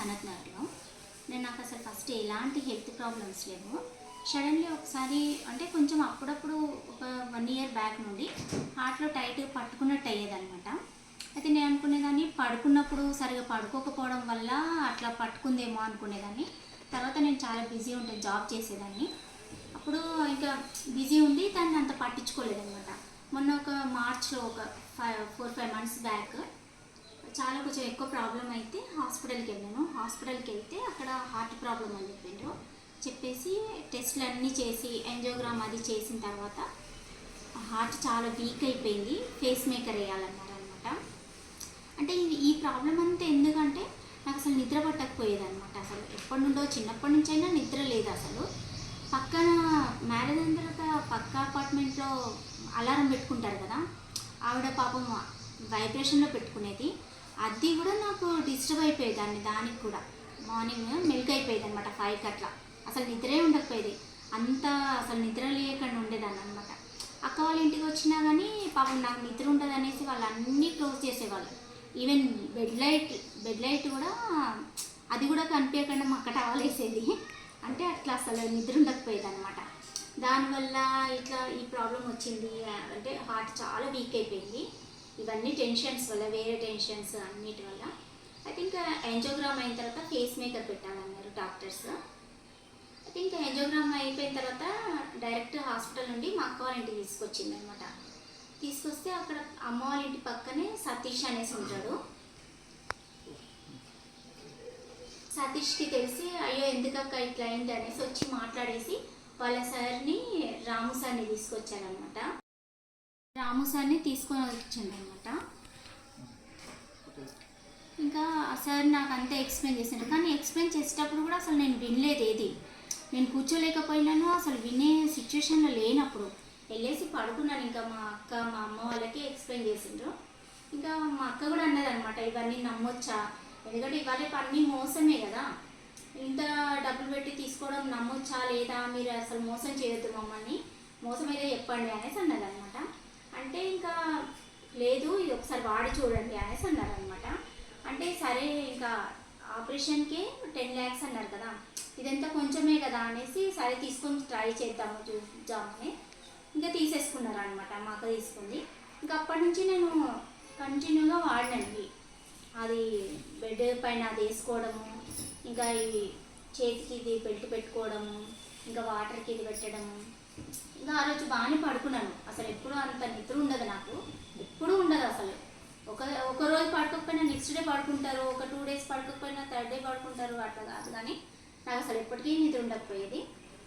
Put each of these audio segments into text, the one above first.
సనత్ నగర్లో. నాకు అసలు ఫస్ట్ ఎలాంటి హెల్త్ ప్రాబ్లమ్స్ లేవు. సడన్లీ ఒకసారి అంటే కొంచెం అప్పుడప్పుడు ఒక 1 ఇయర్ బ్యాక్ నుండి హార్ట్లో టైట్ పట్టుకున్నట్టు అయ్యేదనమాట. అయితే నేను అనుకునేదాన్ని పడుకున్నప్పుడు సరిగా పడుకోకపోవడం వల్ల అట్లా పట్టుకుందేమో అనుకునేదాన్ని. తర్వాత నేను చాలా బిజీ ఉంటే జాబ్ చేసేదాన్ని. అప్పుడు ఇంకా బిజీ ఉండి దాన్ని అంత పట్టించుకోలేదనమాట. మొన్న ఒక మార్చ్లో ఒక 4-5 మంత్స్ బ్యాక్ చాలా కొంచెం ఎక్కువ ప్రాబ్లం అయితే హాస్పిటల్కి వెళ్ళాను. హాస్పిటల్కి వెళ్తే అక్కడ హార్ట్ ప్రాబ్లం అని చెప్పేసి టెస్ట్లు అన్నీ చేసి యాంజియోగ్రామ్ అది చేసిన తర్వాత హార్ట్ చాలా వీక్ అయిపోయింది, ఫేస్ మేకర్ వేయాలన్నారు అనమాట. అంటే ఈ ప్రాబ్లం అంతా ఎందుకంటే నాకు అసలు నిద్ర పట్టకపోయేదన్నమాట. అసలు ఎప్పటి నుండో చిన్నప్పటి నుంచి అయినా నిద్ర లేదు అసలు. పక్కన మ్యారేజ్ అయిన తర్వాత పక్క అపార్ట్మెంట్లో అలారం పెట్టుకుంటారు కదా, ఆవిడ పాపం వైబ్రేషన్లో పెట్టుకునేది. అది కూడా నాకు డిస్టర్బ్ అయిపోయేదాన్ని. దానికి కూడా మార్నింగ్ మెల్క్ అయిపోయేది అనమాట 5కి అట్లా. అసలు నిద్రే ఉండకపోయేది. అంతా అసలు నిద్ర లేకుండా ఉండేదాన్ని అనమాట. అక్క వాళ్ళ ఇంటికి వచ్చినా కానీ పాపం నాకు నిద్ర ఉండదు అనేసి వాళ్ళు అన్నీ క్లోజ్ చేసేవాళ్ళు. ఈవెన్ బెడ్ లైట్ కూడా అది కూడా కనిపించకుండా మా అక్క టవల్ వేసేది. అంటే అట్లా అసలు నిద్ర ఉండకపోయేది అనమాట. దానివల్ల ఇట్లా ఈ ప్రాబ్లం వచ్చింది. అంటే హార్ట్ చాలా వీక్ అయిపోయింది. ఇవన్నీ టెన్షన్స్ వల్ల, వేరే టెన్షన్స్ అన్నిటి వల్ల. అయితే ఇంకా యాంజియోగ్రామ్ అయిన తర్వాత ఫేస్ మేకర్ పెట్టాలన్నారు డాక్టర్స్. అయితే ఇంకా యాంజియోగ్రామ్ అయిపోయిన తర్వాత డైరెక్ట్ హాస్పిటల్ నుండి మా అక్క వాళ్ళ ఇంటికి తీసుకొచ్చింది అనమాట. తీసుకొస్తే అక్కడ అమ్మ వాళ్ళ ఇంటి పక్కనే సతీష్ అనేసి ఉంటాడు. సతీష్కి తెలిసి అయ్యో ఎందుకక్క ఇట్లా అయింది అనేసి వచ్చి మాట్లాడేసి వాళ్ళ సార్ని రాము సార్ని తీసుకొచ్చారనమాట. రాము సార్ని తీసుకొని వచ్చిందనమాట. ఇంకా సార్ నాకు అంతా ఎక్స్ప్లెయిన్ చేసిండు. కానీ ఎక్స్ప్లెయిన్ చేసేటప్పుడు కూడా అసలు నేను వినలేదు ఏది. నేను కూర్చోలేకపోయినాను, అసలు వినే సిచ్యువేషన్లో లేనప్పుడు వెళ్ళేసి పడుకున్నాను. ఇంకా మా అక్క మా అమ్మ వాళ్ళకి ఎక్స్ప్లెయిన్ చేసిండ్రు. ఇంకా మా అక్క కూడా అన్నదనమాట, ఇవన్నీ నమ్మొచ్చా, ఎందుకంటే ఇవాళ అన్నీ మోసమే కదా, ఇంత డబ్బులు పెట్టి తీసుకోవడం నమ్మొచ్చా లేదా, మీరు అసలు మోసం చేయొద్దు మమ్మల్ని, మోసం అయితే చెప్పండి అనేసి అన్నదనమాట. అంటే ఇంకా లేదు ఇది ఒకసారి వాడి చూడండి అనేసి అన్నారనమాట. అంటే సరే ఇంకా ఆపరేషన్కే 10 lakhs అన్నారు కదా, ఇదంతా కొంచెమే కదా అనేసి సరే తీసుకొని ట్రై చేద్దాము చూద్దామని ఇంకా తీసేసుకున్నారు అనమాట. మా అక్క తీసుకుంది. ఇంకా అప్పటి నుంచి నేను కంటిన్యూగా వాడినండి. అది బెడ్ పైన అది వేసుకోవడము, ఇంకా ఈ చేతికి ఇది బెల్ట్ పెట్టుకోవడము, ఇంకా వాటర్కి ఇది పెట్టడము. ఇంకా ఆ రోజు బాగానే పడుకున్నాను. అసలు ఎప్పుడూ అంత నిద్ర ఉండదు నాకు, ఎప్పుడూ ఉండదు అసలు. ఒక రోజు పడుకోకపోయినా నెక్స్ట్ డే పడుకుంటారు, ఒక 2 days పడుకోకపోయినా 3rd day పడుకుంటారు, అట్లా కాదు. కానీ నాకు అసలు ఎప్పటికీ నిద్ర ఉండకపోయేది.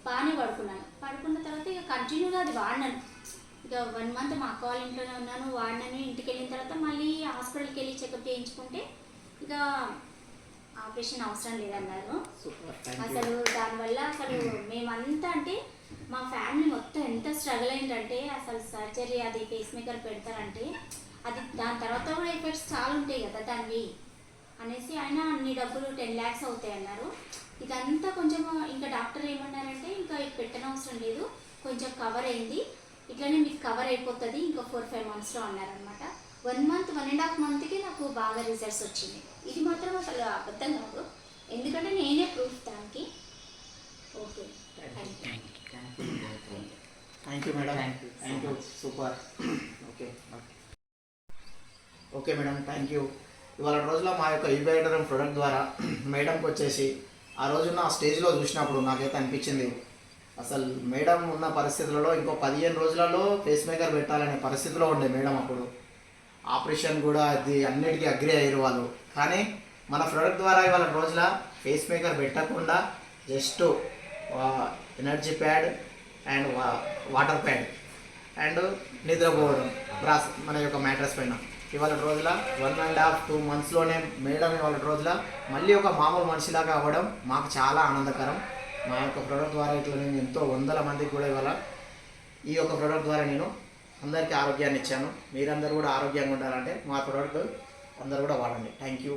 బాగానే పడుకున్నాను. పడుకున్న తర్వాత ఇక కంటిన్యూగా అది వాడినాను. ఇక 1 month మా అక్క వాళ్ళ ఇంట్లోనే ఉన్నాను, వాడినాను. ఇంటికి వెళ్ళిన తర్వాత మళ్ళీ హాస్పిటల్కి వెళ్ళి చెకప్ చేయించుకుంటే ఇక ఆపరేషన్ అవసరం లేదన్నారు. అసలు దానివల్ల అసలు మేమంతా అంటే మా ఫ్యామిలీ మొత్తం ఎంత స్ట్రగుల్ అయిందంటే, అసలు సర్జరీ అది ఫేస్ మేకర్ పెడతారంటే అది దాని తర్వాత కూడా ఎఫెక్ట్స్ చాలా ఉంటాయి కదా దానివి అనేసి ఆయన అన్ని డబ్బులు 10 lakhs అవుతాయి అన్నారు. ఇదంతా కొంచెం ఇంకా డాక్టర్ ఏమన్నారంటే ఇంకా ఇది పెట్టనవసరం లేదు, కొంచెం కవర్ అయింది, ఇట్లనే మీకు కవర్ అయిపోతుంది ఇంకా 4-5 monthsలో అన్నారనమాట. 1 month 1.5 monthకి నాకు బాగా రిజల్ట్స్ వచ్చింది. ఇది మాత్రం అసలు అబద్ధం కాదు, ఎందుకంటే నేనే ప్రూఫ్ దానికి. Okay, thank you madam. Thank you, super. Okay madam, thank you. ఇవాళ రోజులో మా యొక్క యూబైడరం ప్రొడక్ట్ ద్వారా మేడంకి వచ్చేసి ఆ రోజున ఆ స్టేజ్లో చూసినప్పుడు నాకైతే అనిపించింది, అసలు మేడం ఉన్న పరిస్థితులలో ఇంకో 15 రోజులలో ఫేస్ మేకర్ పెట్టాలనే పరిస్థితిలో ఉండే మేడం. అప్పుడు ఆపరేషన్ కూడా అది అన్నిటికీ అగ్రి అయ్యారు వాళ్ళు. కానీ మన ప్రొడక్ట్ ద్వారా ఇవాళ రోజుల ఫేస్ మేకర్ పెట్టకుండా just energy pad and water pad and నిద్రపోవడం మన యొక్క మ్యాట్రస్ పైన ఇవాళ రోజుల 1.5-2 monthsలోనే మేడం ఇవాళ రోజుల మళ్ళీ ఒక మామూలు మనిషిలాగా అవ్వడం మాకు చాలా ఆనందకరం. మా యొక్క ప్రోడక్ట్ ద్వారా ఇట్లా నేను ఎంతో 100 మందికి కూడా ఇవాళ ఈ యొక్క ప్రోడక్ట్ ద్వారా నేను అందరికీ ఆరోగ్యాన్ని ఇచ్చాను. మీరందరూ కూడా ఆరోగ్యంగా ఉండాలంటే మా ప్రోడక్ట్ అందరూ కూడా వాడండి. Thank you.